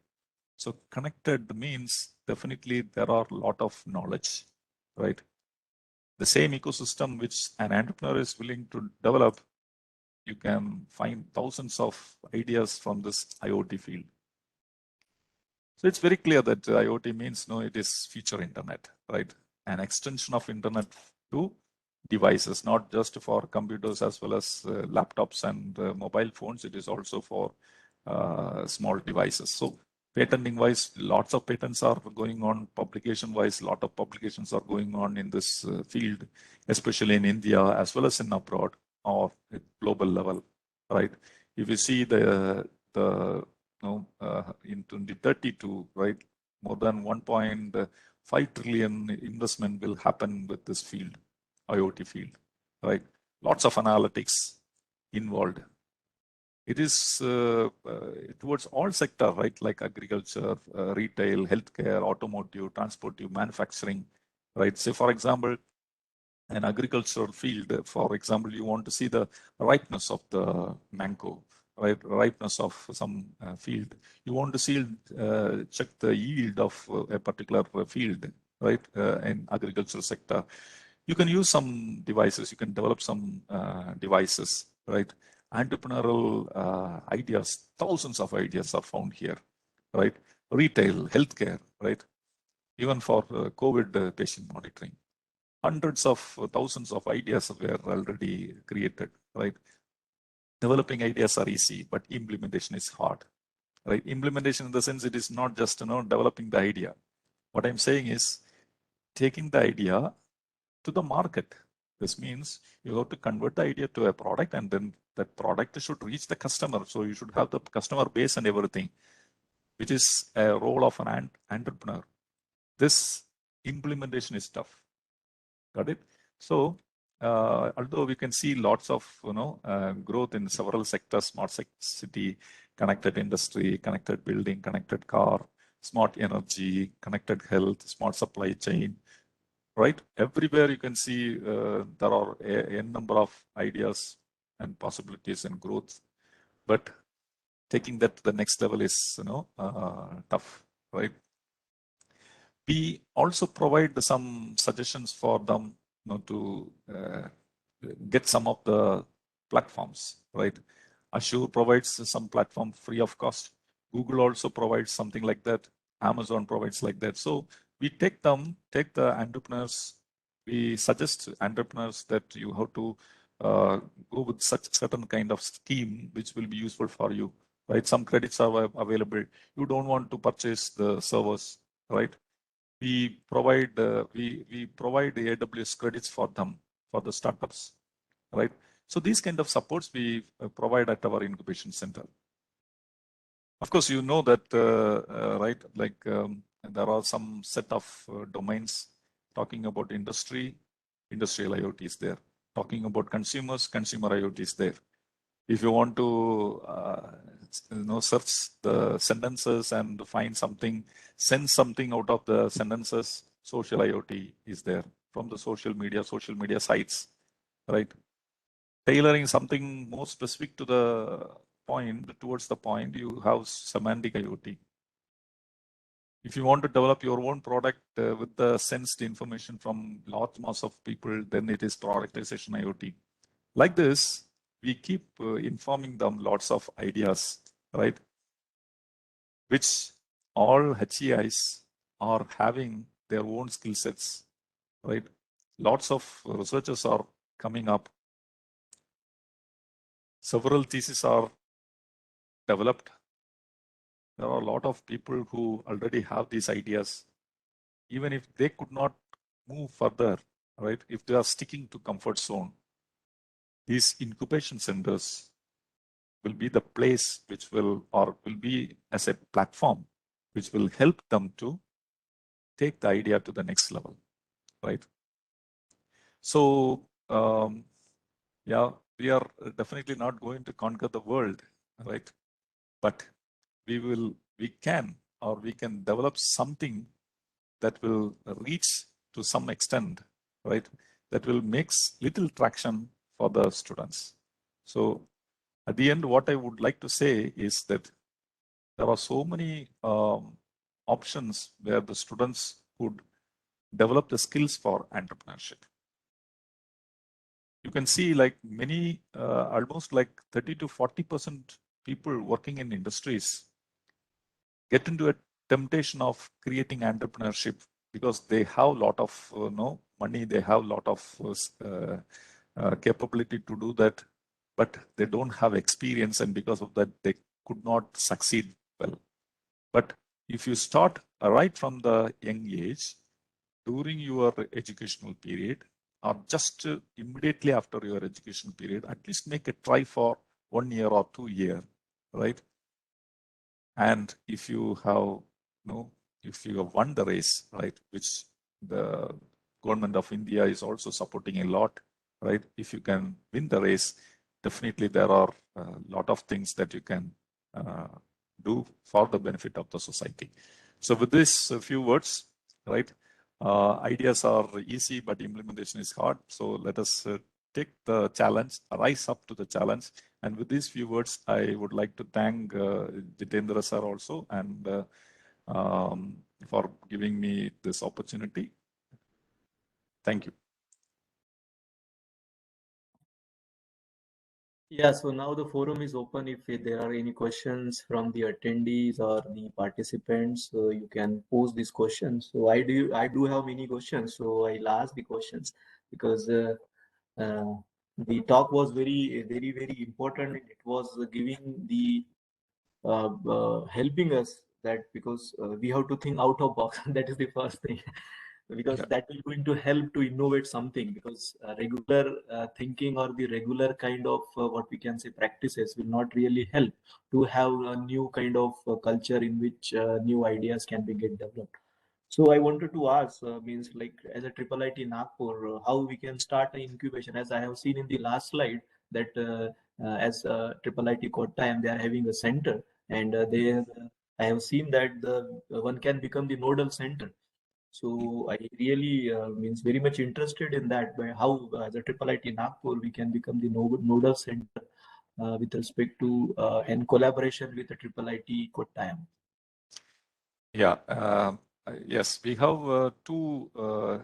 So connected means definitely there are a lot of knowledge, right? The same ecosystem which an entrepreneur is willing to develop, you can find thousands of ideas from this IoT field. So it's very clear that IoT means it is future internet, right? An extension of internet to devices, not just for computers as well as laptops and mobile phones. It is also for small devices. So patenting wise, lots of patents are going on. Publication wise, a lot of publications are going on in this field, especially in India as well as in abroad or at global level, right? If you see in 2032, right, more than 1.5 trillion investment will happen with this field, IoT field, right? Lots of analytics involved. It is towards all sector, right? Like agriculture, retail, healthcare, automotive, transportive, manufacturing, right? Say, for example, an agricultural field, for example, you want to see the ripeness of the mango, right? Ripeness of some field. You want to see, check the yield of a particular field, right? In agricultural sector. You can use some devices, you can develop some devices, right? Entrepreneurial ideas, thousands of ideas are found here, right? Retail, healthcare, right? Even for COVID patient monitoring. Hundreds of thousands of ideas were already created, right? Developing ideas are easy, but implementation is hard, right? Implementation in the sense it is not just developing the idea. What I'm saying is taking the idea to the market. This means you have to convert the idea to a product, and then that product should reach the customer. So you should have the customer base and everything, which is a role of an entrepreneur. This implementation is tough. Got it? So although we can see lots of growth in several sectors, smart city, connected industry, connected building, connected car, smart energy, connected health, smart supply chain, right? Everywhere you can see there are a number of ideas and possibilities and growth, but taking that to the next level is tough, right? We also provide some suggestions for them to get some of the platforms, right? Azure provides some platform free of cost. Google also provides something like that. Amazon provides like that. So we take the entrepreneurs, we suggest entrepreneurs that you have to go with such certain kind of scheme which will be useful for you, right? Some credits are available. You don't want to purchase the servers, right? we provide we provide the AWS credits for them for the startups, right? So these kind of supports we provide at our incubation center. Of course, you know that right, like there are some set of domains talking about industry, industrial IoT is there. Talking about consumers, consumer IoT is there. If you want to search the sentences and find something, sense something out of the sentences, social IoT is there from the social media sites, right? Tailoring something more specific to the point, towards the point, you have semantic IoT. If you want to develop your own product with the sensed information from large mass of people, then it is productization IoT. Like this, we keep informing them lots of ideas, right? Which all HEIs are having their own skill sets, right? Lots of researchers are coming up. Several theses are developed. There are a lot of people who already have these ideas. Even if they could not move further, right? If they are sticking to comfort zone, these incubation centers will be the place which will be as a platform which will help them to take the idea to the next level, right? So yeah, we are definitely not going to conquer the world, right? But we can develop something that will reach to some extent, right? That will make little traction for the students. So at the end, what I would like to say is that there are so many options where the students could develop the skills for entrepreneurship. You can see like many, almost like 30 to 40% people working in industries get into a temptation of creating entrepreneurship because they have a lot of money, they have a lot of capability to do that, but they don't have experience, and because of that, they could not succeed well. But if you start right from the young age, during your educational period, or just immediately after your educational period, at least make a try for 1 year or 2 years, right? And if you have, if you have won the race, right, which the government of India is also supporting a lot, right? If you can win the race, definitely there are a lot of things that you can do for the benefit of the society. So with this few words, right, ideas are easy, but implementation is hard. So let us take the challenge, rise up to the challenge. And with these few words, I would like to thank Jitendra sir also, and for giving me this opportunity. Thank you. Yeah, so now the forum is open. If there are any questions from the attendees or the participants, so you can pose these questions. So I do have many questions, so I'll ask the questions because the talk was very, very, very important. It was giving the helping us that because we have to think out of box. That is the first thing. Because Yeah. that will going to help to innovate something, because regular thinking or the regular kind of what we can say practices will not really help to have a new kind of culture in which new ideas can be get developed. So I wanted to ask, means like as a IIIT Nagpur, how we can start an incubation? As I have seen in the last slide that as IIIT Kottayam, they are having a center, and I have seen that the one can become the nodal center. So I really means very much interested in that, by how as a IIIT Nagpur we can become the nodal center with respect to and collaboration with the IIIT Kottayam. Yeah. Yes, we have two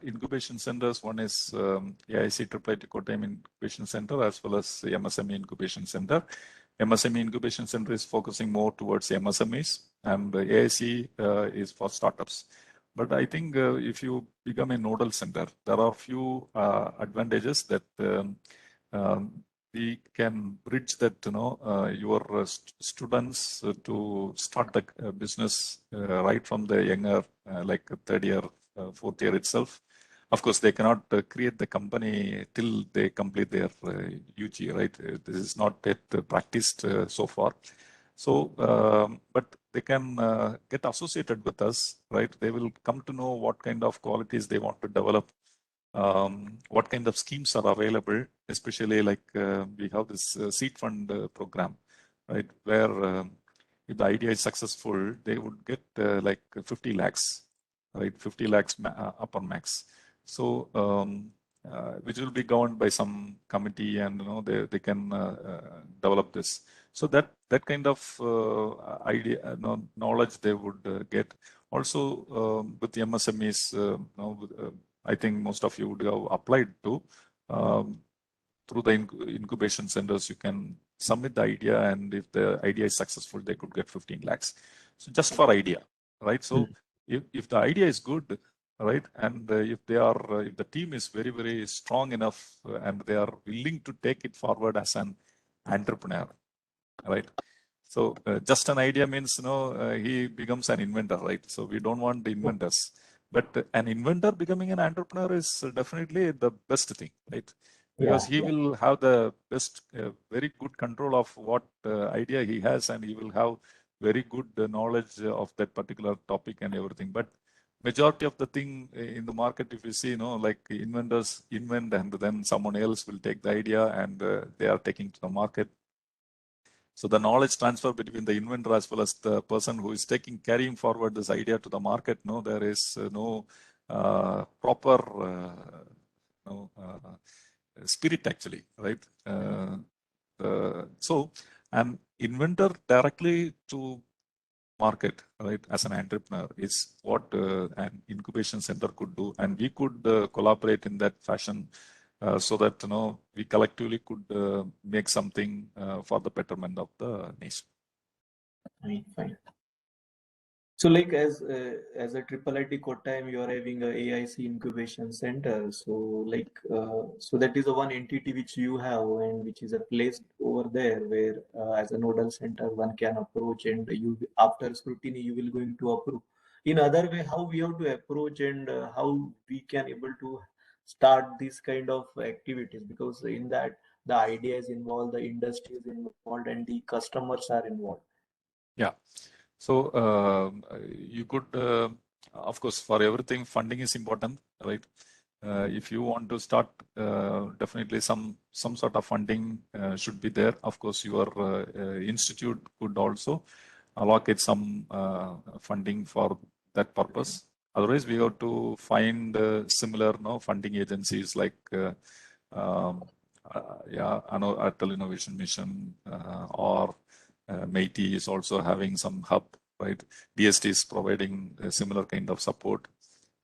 incubation centers. One is IIT Kottayam Incubation Center, as well as the MSME Incubation Center. MSME Incubation Center is focusing more towards MSMEs, and AIC is for startups. But I think if you become a nodal center, there are few advantages that we can bridge that, your students to start the business right from the younger, like third year, fourth year itself. Of course, they cannot create the company till they complete their UG, right? This is not yet practiced so far. So, but they can get associated with us, right? They will come to know what kind of qualities they want to develop, what kind of schemes are available, especially like we have this seed fund program, right? Where if the idea is successful, they would get like 50 lakhs, right? 50 lakhs upper max. So, which will be governed by some committee, and they can develop this. So that kind of idea, knowledge they would get. Also, with the MSMEs, I think most of you would have applied to. Through the incubation centers, you can submit the idea, and if the idea is successful, they could get 15 lakhs. So just for idea, right? So if the idea is good, right, and if the team is very, very strong enough, and they are willing to take it forward as an entrepreneur, right? So just an idea means, he becomes an inventor, right? So we don't want the inventors, but an inventor becoming an entrepreneur is definitely the best thing, right? Because he will have the best, very good control of what idea he has, and he will have very good knowledge of that particular topic and everything. But majority of the thing in the market, if you see, like inventors invent, and then someone else will take the idea, and they are taking to the market. So the knowledge transfer between the inventor as well as the person who is carrying forward this idea to the market, there is no proper spirit actually, right? So an inventor directly to market, right, as an entrepreneur is what an incubation center could do, and we could collaborate in that fashion. So that we collectively could make something for the betterment of the nation. Fine. So, like as a IIIT Kottayam, you are having a AIC incubation center. So, like so that is the one entity which you have, and which is a place over there where, as a nodal center, one can approach, and you after scrutiny you will going to approve. In other way, how we have to approach, and how we can able to start this kind of activities, because in that the idea is involved, the industry is involved, and the customers are involved. Yeah. So you could, of course, for everything, funding is important, right? If you want to start, definitely some sort of funding should be there. Of course, your institute could also allocate some funding for that purpose. Otherwise, we have to find similar funding agencies like Untitled Innovation Mission or MIT is also having some hub, right? DST is providing a similar kind of support,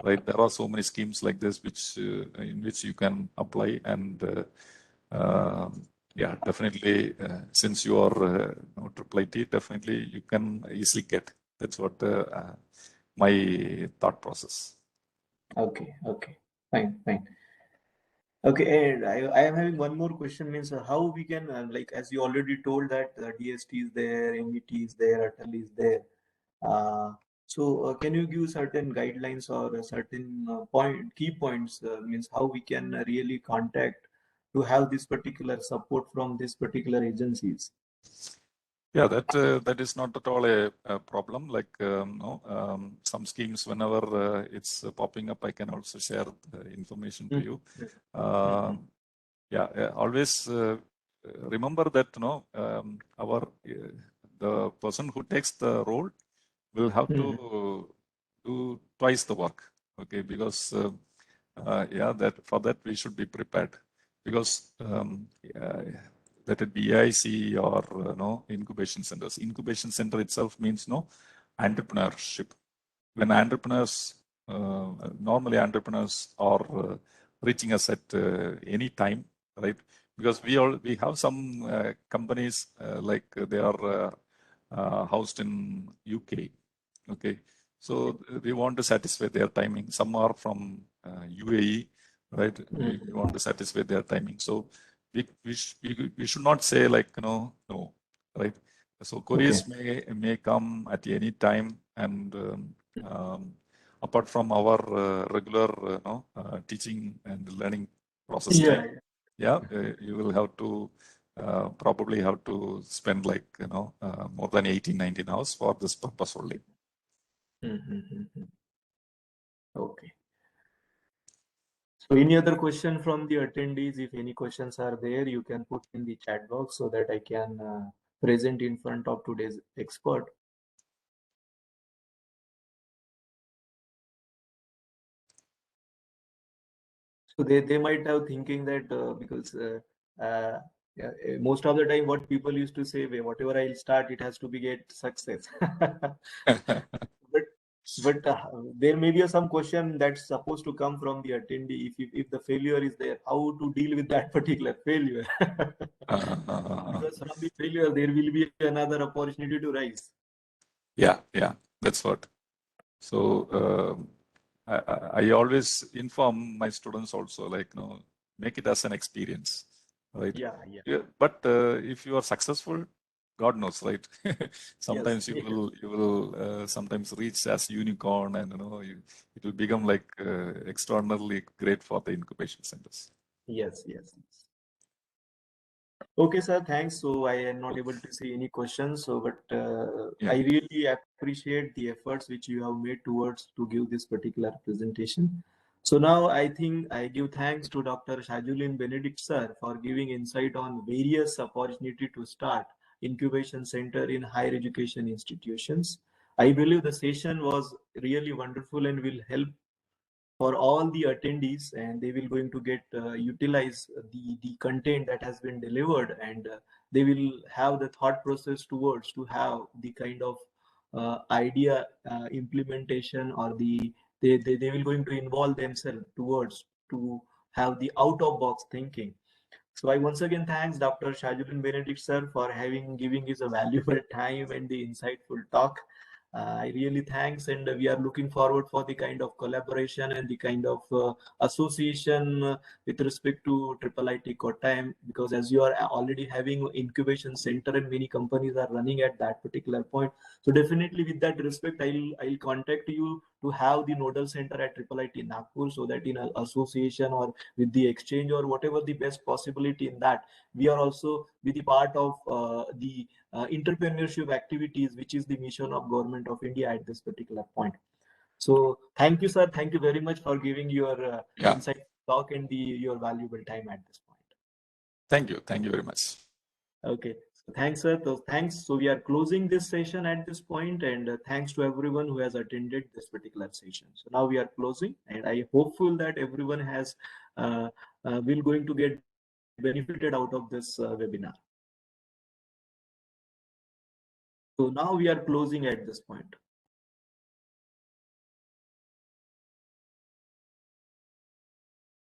right? There are so many schemes like this which in which you can apply, and yeah, definitely since you are IIIT, definitely you can easily get. That's what my thought process. Okay, fine. Okay, and I am having one more question, means how we can, like, as you already told that DST is there, MET is there, Atal is there. So can you give certain guidelines or a certain key points, means how we can really contact to have this particular support from these particular agencies? Yeah, that is not at all a problem. Like some schemes, whenever it's popping up, I can also share the information to you. Yeah, always remember that the person who takes the role will have to do twice the work. Okay, because that for that we should be prepared, because that it be IIC or incubation centers. Incubation center itself means entrepreneurship. When entrepreneurs, normally entrepreneurs are reaching us at any time, right? Because we have some companies like they are housed in UK. Okay, so we want to satisfy their timing. Some are from UAE, right? We want to satisfy their timing. So we should not say like no, right? So queries may come at any time, and apart from our regular teaching and learning process time. Yeah, you will have to probably have to spend like more than 18, 19 hours for this purpose only. Okay. So any other question from the attendees? If any questions are there, you can put in the chat box so that I can present in front of today's expert. So they might have thinking that because most of the time what people used to say, whatever I'll start, it has to be get success. but there may be some question that's supposed to come from the attendee. If the failure is there, how to deal with that particular failure? Because from the failure there will be another opportunity to rise. Yeah, that's what. So I always inform my students also, like, make it as an experience, right? Yeah. But if you are successful, God knows, right? Sometimes Yes. you will sometimes reach as unicorn, and it will become like extraordinarily great for the incubation centers. Yes. Okay, sir. Thanks. So I am not able to see any questions. So, but I really appreciate the efforts which you have made towards to give this particular presentation. So now I think I give thanks to Dr. Shajulin Benedict sir for giving insight on various opportunity to start incubation center in higher education institutions. I believe the session was really wonderful and will help for all the attendees, and they will going to get utilize the content that has been delivered, and they will have the thought process towards to have the kind of idea implementation, or they will going to involve themselves towards to have the out of box thinking. So I once again thanks Dr. Shajulin Benedict sir for giving his a valuable time and the insightful talk. I really thanks, and we are looking forward for the kind of collaboration and the kind of association with respect to IIIT Kottayam, because as you are already having incubation center and many companies are running at that particular point. So definitely with that respect, I'll contact you to have the nodal center at IIIT-Nagpur, so that in an association or with the exchange or whatever the best possibility in that, we are also with the part of the entrepreneurship activities, which is the mission of Government of India at this particular point. So thank you, sir. Thank you very much for giving your insight talk and your valuable time at this point. Thank you very much. Okay, so thanks, sir. So thanks. So we are closing this session at this point, and thanks to everyone who has attended this particular session. So now we are closing, and I hopeful that everyone has will going to get benefited out of this webinar. So now we are closing at this point.